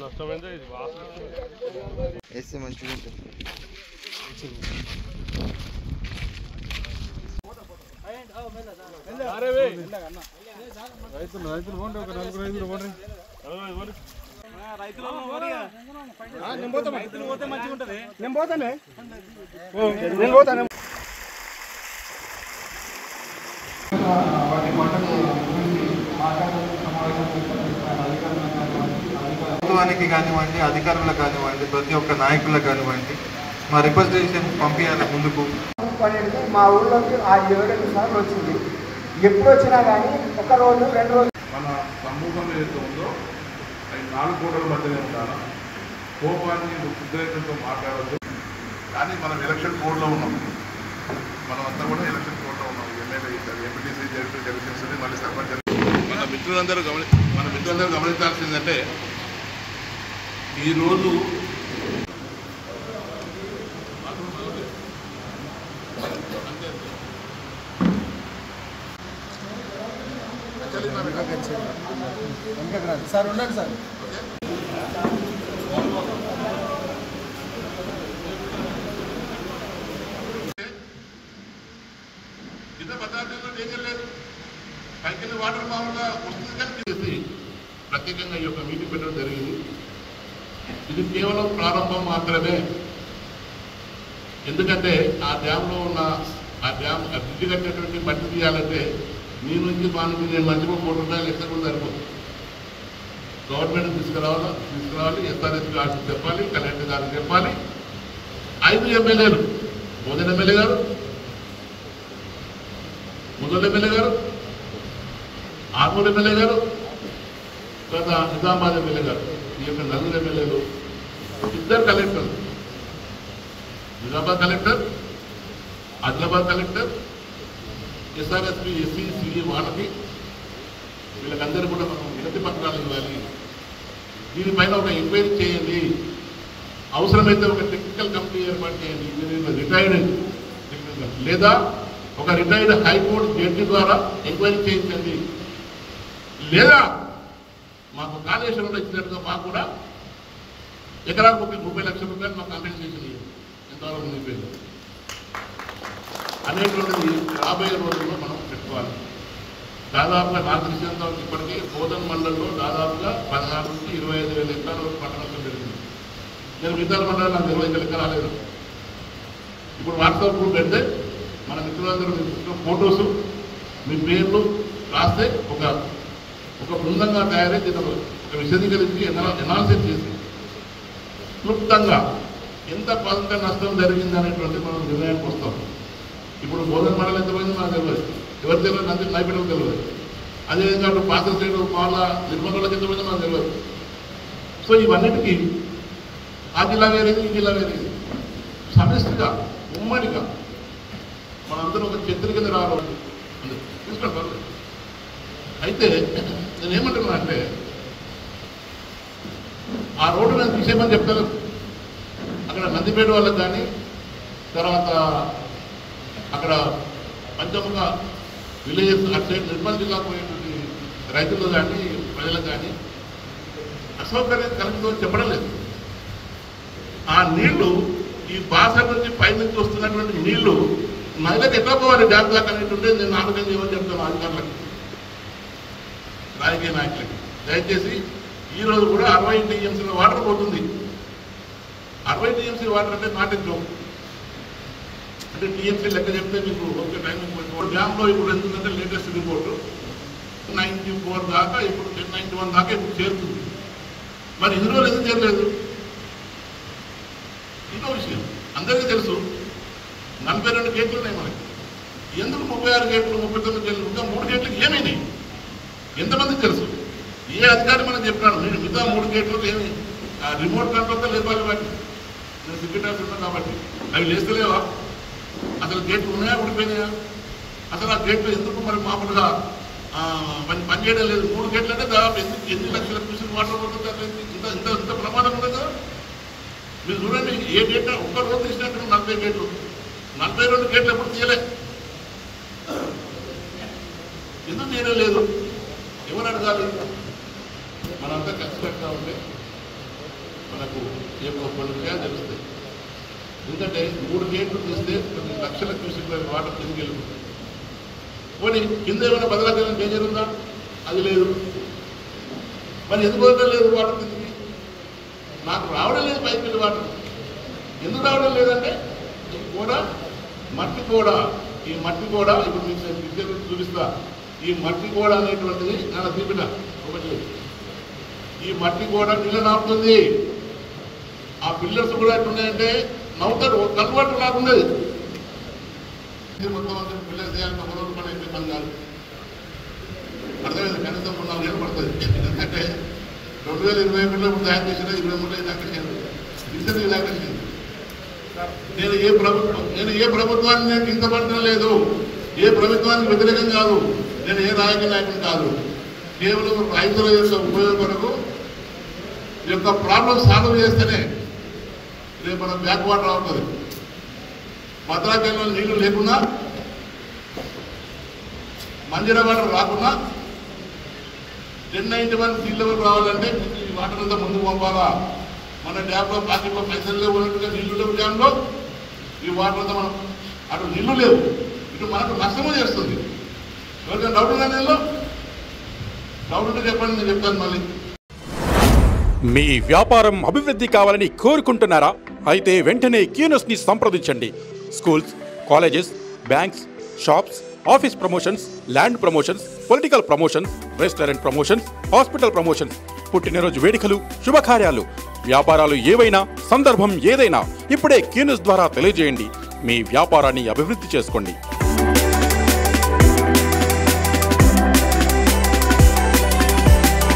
నష్టమైందే ఇది వేస్తే మంచిగా ఉంటుంది. రైతులు పోండి, ఒక నలుగురు రైతులు పోండి. రైతులు పోతే మంచిగా ఉంటుంది. నేను పోతానే ప్రభుత్వానికి కానివ్వండి, అధికారులకు కానివ్వండి, ప్రతి ఒక్క నాయకులకు కానివ్వండి మా రిప్రజెంటేషన్ పంపించాలి ముందుకు. మా ఊళ్ళోకి ఆ 7 సార్లు వచ్చింది. ఎప్పుడు వచ్చినా కానీ ఒక రోజు 2 రోజులు మన సమూహం ఏదైతే ఉందో అది 4 కోట్ల మధ్యనే ఉండాలి. కోపాన్ని ఉద్రేకంతో మాట్లాడద్దు. కానీ మనం ఎలక్షన్ కోడ్లో ఉన్నాం. మనం అంతా కూడా ఎలక్షన్ కోడ్లో ఉన్నాం. ఎమ్మెల్యే ఎంపీటీసీ జడ్పీటీసీ మళ్ళీ సర్పంచ్. మన మిత్రులందరూ గమనించాల్సిందంటే ఈరోజు సార్ ఉండండి సార్. కింద పదార్థంలో డేంజర్ లేదు. పైకి వాటర్ మామూలుగా వస్తుంది కానీ ప్రత్యేకంగా ఈ యొక్క మీటింగ్ పెట్టడం జరిగింది. ఇది కేవలం ప్రారంభం మాత్రమే. ఎందుకంటే ఆ డ్యాంలో ఉన్న ఆ డ్యామ్ బ్రిడ్జి కట్టినటువంటి మట్టి తీయాలంటే మీ నుంచి మా నుంచి నేను మంచిగా ₹1 ఎక్కడ కూడా సరిపోతుంది. గవర్నమెంట్ తీసుకురావాలి, ఎస్ఆర్ఎస్ గారికి చెప్పాలి, కలెక్టర్ గారికి చెప్పాలి. 5 ఎమ్మెల్యేలు, మోదన్ ఎమ్మెల్యే గారు, ముదల్ ఎమ్మెల్యే గారు, ఆర్మూర్ ఎమ్మెల్యే గారు, తర్వాత నిజామాబాద్ ఎమ్మెల్యే గారు, ఈ యొక్క 4 ఎమ్మెల్యేలు, 2 కలెక్టర్లు, Nizamabad collector, Adilabad collector, SRSP, SC, CE వాళ్ళకి వీళ్ళకందరూ కూడా మనం వినతి పత్రాలు ఇవ్వాలి. దీనిపైన ఒక ఎంక్వైరీ చేయండి. అవసరమైతే ఒక టెక్నికల్ కమిటీ ఏర్పాటు చేయండి. రిటైర్డ్ లేదా ఒక రిటైర్డ్ హైకోర్టు జడ్జి ద్వారా ఎంక్వైరీ చేయించండి. లేదా మాకు కాళేశ్వరంలో ఇచ్చినట్టుగా మాకు కూడా ఎకరాకు ₹30 లక్షలు మాకు కాంపెన్సేషన్ ఇవ్వండి. ఎంతవరకు నిలిపోయింది అనేటువంటిది రాబోయే రోజుల్లో మనం పెట్టుకోవాలి. దాదాపుగా నాకు తెలిసినంత ఇప్పటికీ బోధన్ మండలంలో దాదాపుగా 16 నుంచి 25 వేల ఎకరాల వరకు పంట నష్టం జరిగింది. నేను మిగతా మండలం నాకు 25 వేల ఎకరాలు రాలేదు. ఇప్పుడు వాట్సాప్ గ్రూప్ పెడితే మన మిత్రులందరూ ఫొటోస్ మీ పేర్లు రాస్తే ఒక బృందంగా తయారై ఒక విశదీకరించి ఎనాలిసిస్ చేసి క్లుప్తంగా ఎంత పంట నష్టం జరిగింది అనేటువంటి మనం నిర్ణయానికి వస్తాం. ఇప్పుడు బోధన్ మండలం ఎంత పోయిందో నాకు తెలియదు, ఎవరి తెలియదు, నంది నైపుణ్యం తెలియదు. అదేవిధంగా అటు పాత సైడ్ పాల నిర్మలకి ఎంత పోయిందో నాకు తెలియదు. సో ఇవన్నిటికీ ఆ జిల్లా వేరేది, ఈ జిల్లా వేరేది, సమిష్టిగా ఉమ్మడిగా మనందరూ ఒక చర్చ కింద రావాలి. తీసుకోండి. అయితే నేనేమంటున్నా అంటే ఆ రోడ్డు నేను తీసేయమని చెప్తాను. అక్కడ నందిపేట వాళ్ళకి కానీ, తర్వాత అక్కడ పంచముఖ విలేజెస్ అటు సైడ్ నిర్మల్ జిల్లాకు పోయేటువంటి రైతులు కానీ ప్రజలకు కానీ అసౌకర్యం కలుగుతుందని చెప్పడం లేదు. ఆ నీళ్లు ఈ బాసర్ నుంచి పైనుంచి వస్తున్నటువంటి నీళ్లు నదిలోకి ఎట్లా పోవాలి డ్యామ్ దాకా అనేటువంటి నేను ఆలోచన చేయమని చెప్తాను అధికారులకు, రాజకీయ నాయకులకి. దయచేసి ఈరోజు కూడా 60 టీఎంసీల వాటర్ పోతుంది. 60 టీఎంసీ వాటర్ అంటే నాట్ ఎ జోక్. అంటే టీఎంసీ లెక్క చెప్తే మీకు ఓకే టైం డ్యామ్లో ఇప్పుడు ఎందుకంటే లేటెస్ట్ రిపోర్టు 94 దాకా, ఇప్పుడు 91 దాకా ఇప్పుడు చేరుతుంది. మరి ఇన్ని రోజులు ఎందుకు చేరలేదు? ఇంకో విషయం అందరికీ తెలుసు, 42 గేట్లు ఉన్నాయి మనకి. ఎందుకు 36 గేట్లు, 39 గేట్లు, ఇంకా 3 గేట్లకి ఏమైనాయి? ఎంతమందికి తెలుసు? ఏ అధికారి మనం చెప్పినాడు నేను మిగతా 3 గేట్లకు ఏమి రిమోట్ కంట్రోల్తో లేపాలి వాటి. నేను సెక్రటరీ ఉన్నాను కాబట్టి అవి లేస్తలేవా? అసలు గేట్లు ఉన్నాయా, ఊడిపోయినాయా? అసలు ఆ గేట్లు ఎందుకు మరి మామూలుగా పనిచేయడం లేదు? 3 గేట్లు అంటే దాదాపు ఎన్ని లక్షల క్యూసెక్ వాటర్ పోతుంది? ఇంత ప్రమాదం ఉంది కదా. మీరు చూడండి ఏ గేట్ ఒక్క రోజు తీసినట్టు 40 గేట్లు 42 గేట్లు ఎప్పుడు తీయలే. ఎందుకు తీయలేదు? ఎవరు అడగాలి? మనంతా ఖర్చు పెడతా ఉంటే మనకు కొన్ని విషయాలు తెలుస్తాయి. ఎందుకంటే 3 గేట్లు తీస్తే కొన్ని లక్షల క్యూసెక్ల వాటర్ కిందకి వెళ్ళిపోతుంది. పోనీ కింద ఏమైనా బదలాచలం డేంజర్ ఉందా? అది లేదు. మరి ఎందుకు వదలడం లేదు వాటర్ కిందకి? నాకు రావడం లేదు పైకి వెళ్ళి వాటర్. ఎందుకు రావడం లేదంటే ఈ కూడా మట్టి కూడా, ఈ మట్టి కూడా ఇప్పుడు మీకు చూపిస్తా. ఈ మట్టి కూడా అనేటువంటిది నా తీపిన ఒకటి. ఈ మట్టి కూడా నీళ్ళు నాపుతుంది. ఆ పిల్లర్స్ కూడా ఎట్లున్నాయంటే నవ్వుతారు, కన్వర్ట్ లాగుండేది. మొత్తం అందరూ పిల్లర్స్ చేయాలంటే ఒక రోజు పని అయితే పని కాదు. అర్థమైంది? కనీసం 4 ఏళ్ళు పడుతుంది. ఎందుకంటే 2021లో ఇప్పుడు తయారు చేసిన 23 దాకా రీసెంట్గా దాకా నేను ఏ ప్రభుత్వాన్ని నేను కిందపడటం లేదు, ఏ ప్రభుత్వానికి వ్యతిరేకం కాదు, నేను ఏ రాజకీయ నాయకుని కాదు. కేవలం రైతుల యొక్క ఉపయోగం కొరకు ఈ యొక్క ప్రాబ్లం సాల్వ్ చేస్తేనే రేపు మన బ్యాక్ వాటర్ అవుతుంది. భద్రాచలంలో నీళ్లు లేకున్నా, మంజీరా వాటర్ రాకున్నా 1091 సీ లెవెల్ రావాలంటే ఈ వాటర్ అంతా ముందుకు పంపాలా. మన డ్యామ్లో పాకెట్లో పైసలు లేవు ఉన్నట్టుగా నీళ్లు లేవు డ్యామ్లో. ఈ వాటర్ అంతా మనం అటు నీళ్లు లేవు, ఇటు మనకు నష్టము చేస్తుంది. ఎవరికైనా డౌట్ ఉందా? నీళ్ళు డౌట్ ఉంటే చెప్పండి, నేను చెప్తాను మళ్ళీ. మీ వ్యాపారం అభివృద్ధి కావాలని కోరుకుంటున్నారా? అయితే వెంటనే క్యూనస్ని సంప్రదించండి. Schools, colleges, banks, shops, office promotions, land promotions, political promotions, restaurant promotions, hospital promotions, పుట్టినరోజు వేడుకలు, శుభకార్యాలు, వ్యాపారాలు ఏవైనా, సందర్భం ఏదైనా ఇప్పుడే క్యూనస్ ద్వారా తెలియజేయండి. మీ వ్యాపారాన్ని అభివృద్ధి చేసుకోండి.